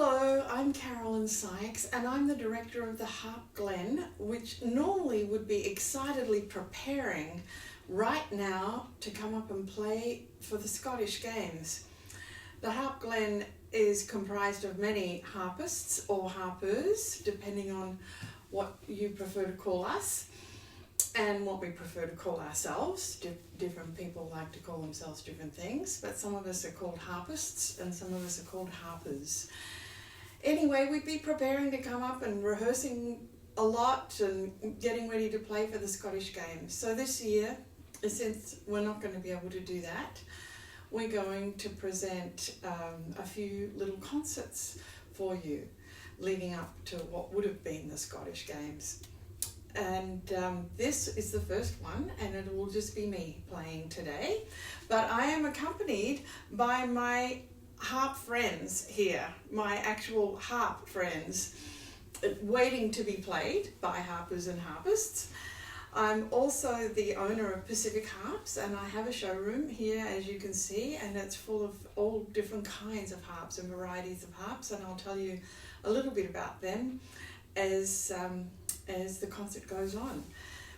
Hello, I'm Carolyn Sykes and I'm the director of the Harp Glen, which normally would be excitedly preparing right now to come up and play for the Scottish Games. The Harp Glen is comprised of many harpists or harpers, depending on what you prefer to call us and what we prefer to call ourselves. Different people like to call themselves different things, but some of us are called harpists and some of us are called harpers. Anyway, we'd be preparing to come up and rehearsing a lot and getting ready to play for the Scottish Games. So this year, since we're not going to be able to do that, we're going to present a few little concerts for you leading up to what would have been the Scottish Games. And this is the first one, and it will just be me playing today. But I am accompanied by my harp friends here, my actual harp friends, waiting to be played by harpers and harpists. I'm also the owner of Pacific Harps, and I have a showroom here, as you can see, and it's full of all different kinds of harps and varieties of harps, and I'll tell you a little bit about them as the concert goes on.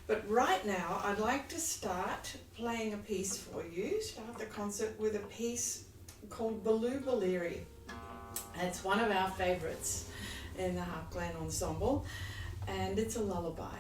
But right now, I'd like to start playing a piece for you, start the concert with a piece called Baloo Balleary. It's one of our favourites in the Harp Glen Ensemble, and it's a lullaby.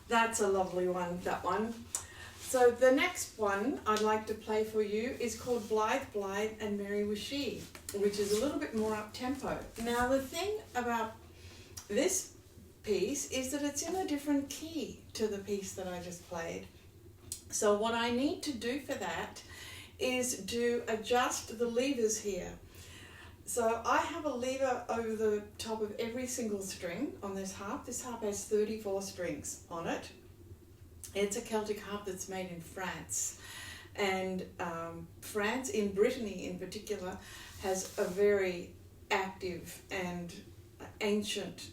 That's a lovely one, that one. So the next one I'd like to play for you is called Blithe, Blithe and Merry Was She, which is a little bit more up-tempo. Now the thing about this piece is that it's in a different key to the piece that I just played. So what I need to do for that is to adjust the levers here. So I have a lever over the top of every single string on this harp. This harp has 34 strings on it. It's a Celtic harp that's made in France. And France, in Brittany in particular, has a very active and ancient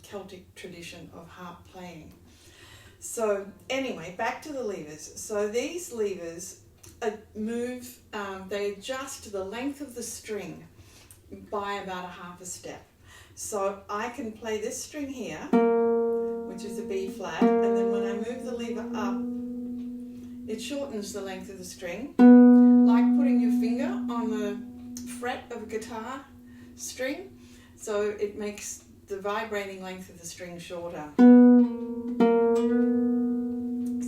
Celtic tradition of harp playing. So anyway, back to the levers. So these levers move, they adjust the length of the string by about a half a step. So I can play this string here, which is a B flat, and then when I move the lever up, it shortens the length of the string, like putting your finger on the fret of a guitar string. So it makes the vibrating length of the string shorter.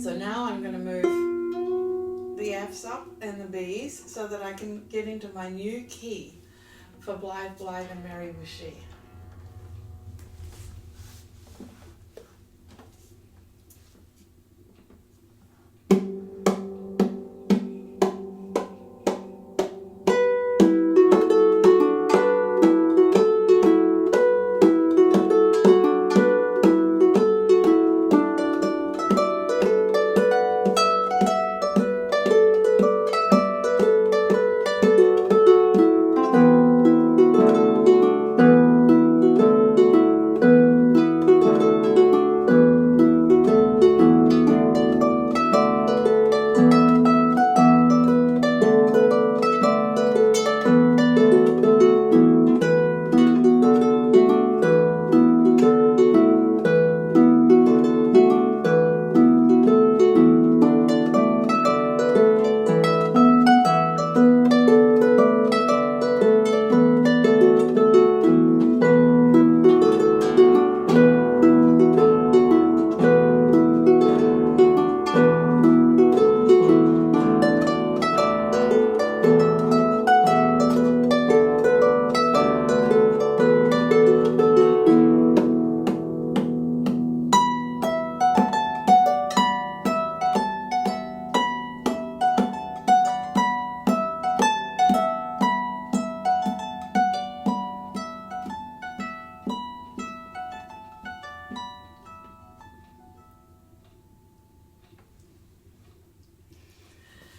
So now I'm going to move the F's up and the B's so that I can get into my new key for Blithe, Blithe and Merry Was She.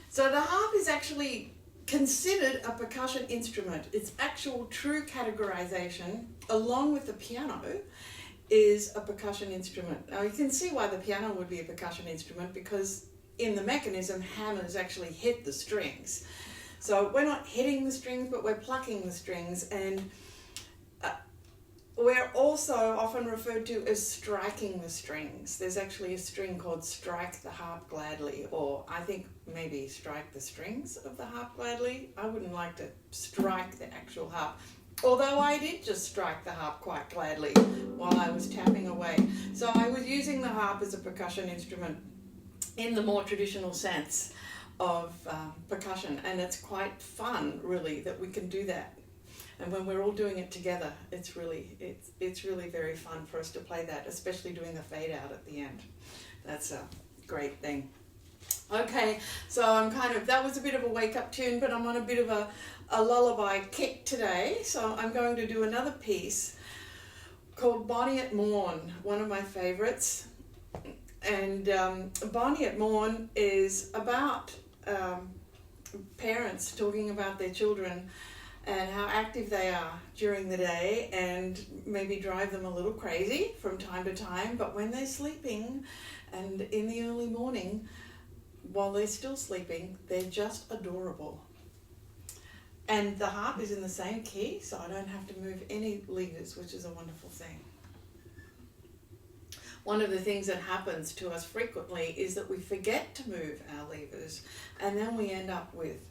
So the harp is actually considered a percussion instrument. Its actual true categorization, along with the piano, is a percussion instrument. Now you can see why the piano would be a percussion instrument, because in the mechanism, hammers actually hit the strings. So we're not hitting the strings, but we're plucking the strings, and we're also often referred to as striking the strings. There's actually a string called Strike the Harp Gladly, or I think maybe Strike the Strings of the Harp Gladly. I wouldn't like to strike the actual harp, although I did just strike the harp quite gladly while I was tapping away. So I was using the harp as a percussion instrument in the more traditional sense of percussion, and it's quite fun, really, that we can do that. And when we're all doing it together, it's really very fun for us to play that, especially doing the fade out at the end. That's a great thing. Okay, so that was a bit of a wake up tune, but I'm on a bit of a lullaby kick today. So I'm going to do another piece called Bonnie at Morn, one of my favorites. And Bonnie at Morn is about parents talking about their children and how active they are during the day, and maybe drive them a little crazy from time to time. But when they're sleeping and in the early morning, while they're still sleeping, they're just adorable. And the harp is in the same key, so I don't have to move any levers, which is a wonderful thing. One of the things that happens to us frequently is that we forget to move our levers, and then we end up with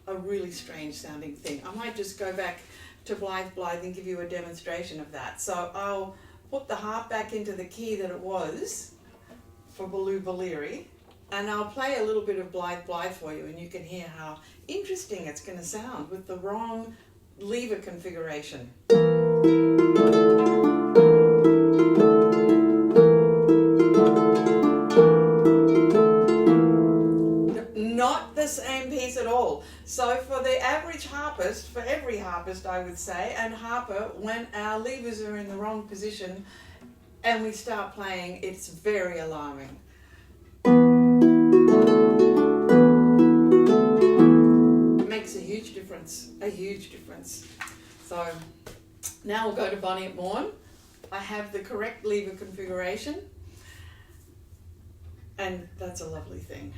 a really strange sounding thing. I might just go back to Blithe, Blithe and give you a demonstration of that. So I'll put the harp back into the key that it was for Baloo Baliri, and I'll play a little bit of Blithe, Blithe for you, and you can hear how interesting it's going to sound with the wrong lever configuration. Not the same piece at all. So for the average harpist, for every harpist I would say, and harper, when our levers are in the wrong position and we start playing, it's very alarming. It makes a huge difference, a huge difference. So now we'll go to Bonnie at Morn. I have the correct lever configuration. And that's a lovely thing.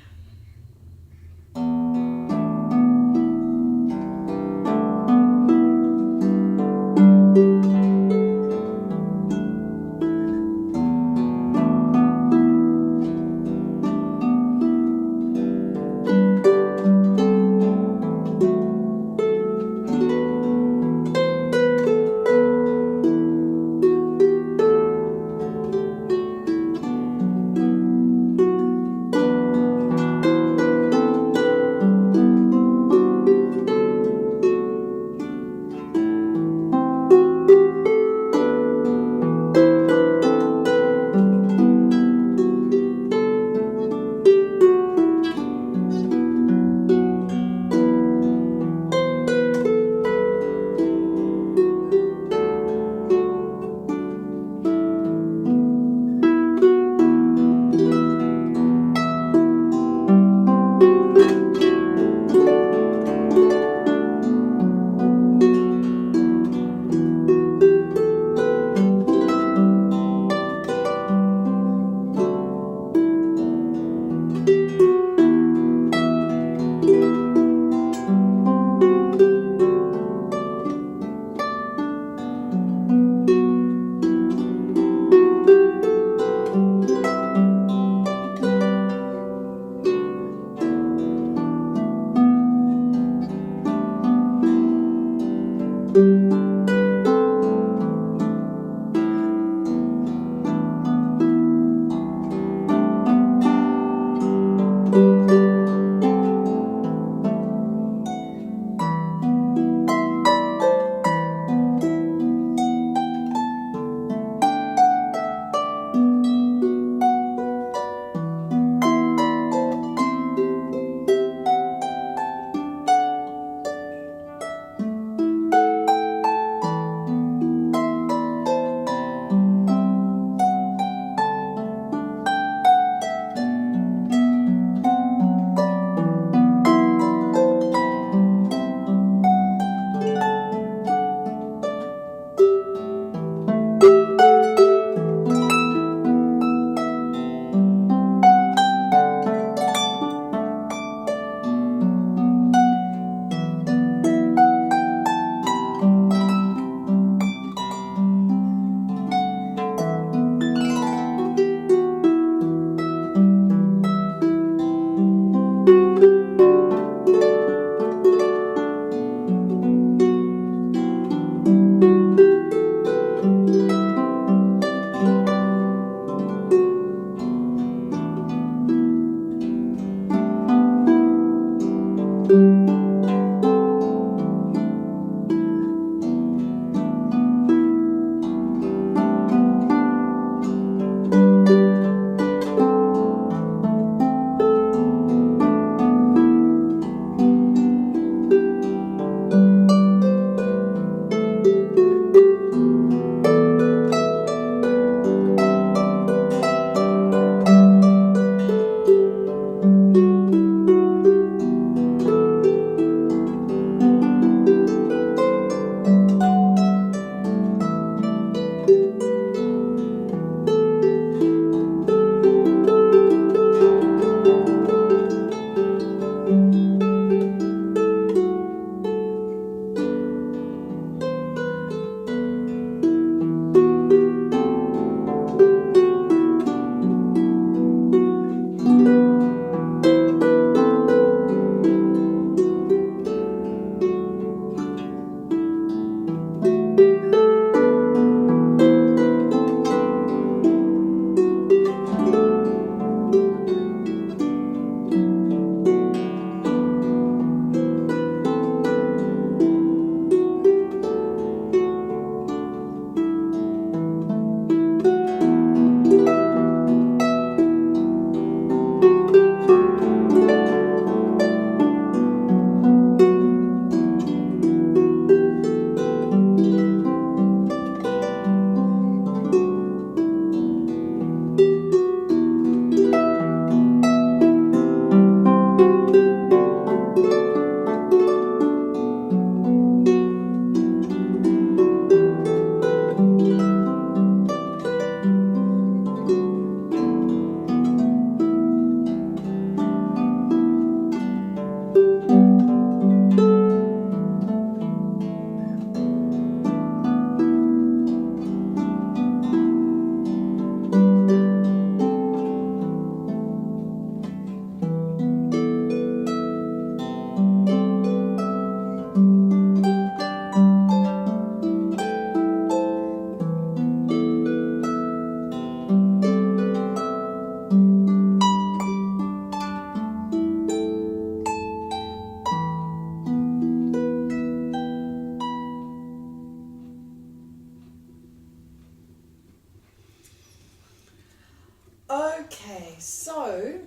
so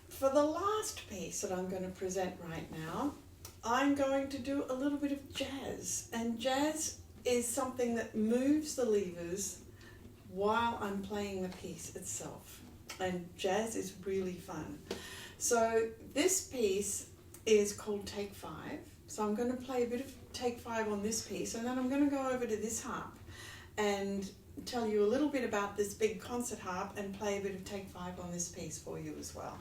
for the last piece that I'm going to present right now, I'm going to do a little bit of jazz. And jazz is something that moves the levers while I'm playing the piece itself. And jazz is really fun. So this piece is called Take 5. So I'm going to play a bit of Take 5 on this piece, and then I'm going to go over to this harp and tell you a little bit about this big concert harp and play a bit of Take 5 on this piece for you as well.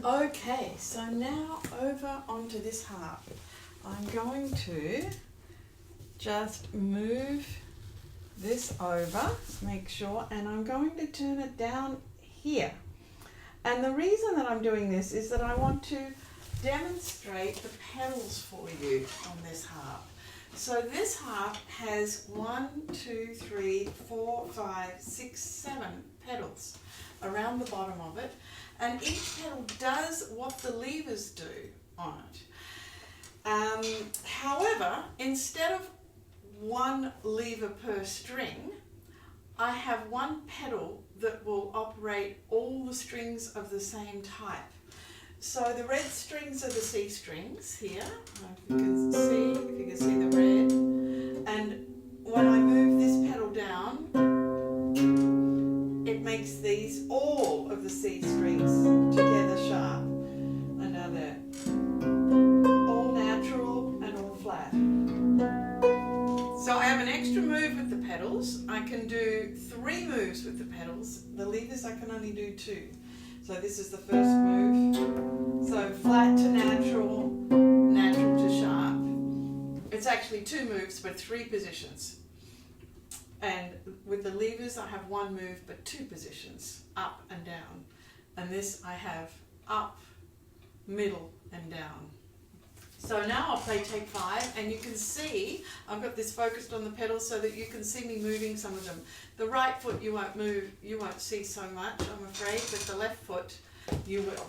Okay, so now over onto this harp. I'm going to just move this over, make sure, and I'm going to turn it down here. And the reason that I'm doing this is that I want to demonstrate the pedals for you on this harp. So this harp has 1, 2, 3, 4, 5, 6, 7 pedals around the bottom of it, and each pedal does what the levers do on it. However, instead of one lever per string, I have one pedal that will operate all the strings of the same type. So the red strings are the C strings here, if you can see the red, and when I move this pedal down, it makes these all of the C strings together sharp, and now they're all natural and all flat. So I have an extra move with the pedals. I can do 3 moves with the pedals. The levers I can only do 2. So this is the first move. So flat to natural, natural to sharp. It's actually 2 moves but 3 positions. And with the levers I have 1 move but 2 positions, up and down. And this I have up, middle and down. So now I'll play Take 5, and you can see I've got this focused on the pedals so that you can see me moving some of them. The right foot you won't move, you won't see so much, I'm afraid, but the left foot you will.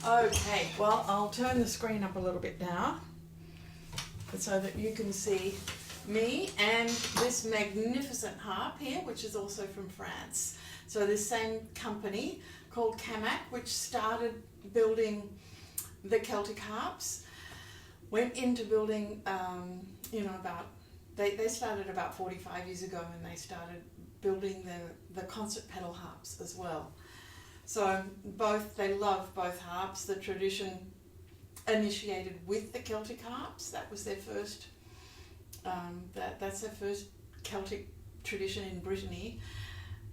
Okay, well, I'll turn the screen up a little bit now so that you can see me and this magnificent harp here, which is also from France. So this same company called Camac, which started building the Celtic harps, went into building, they started about 45 years ago, and they started building the concert pedal harps as well. So they love both harps. The tradition initiated with the Celtic harps. That was their first, that's their first Celtic tradition in Brittany.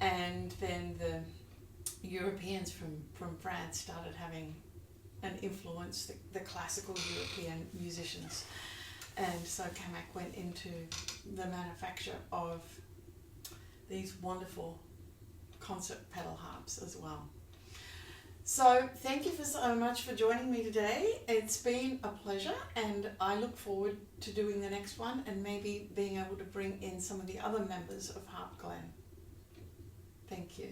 And then the Europeans from France started having an influence, the classical European musicians. And so Camac went into the manufacture of these wonderful concert pedal harps as well. So thank you so much for joining me today. It's been a pleasure, and I look forward to doing the next one and maybe being able to bring in some of the other members of Harp Glen. Thank you.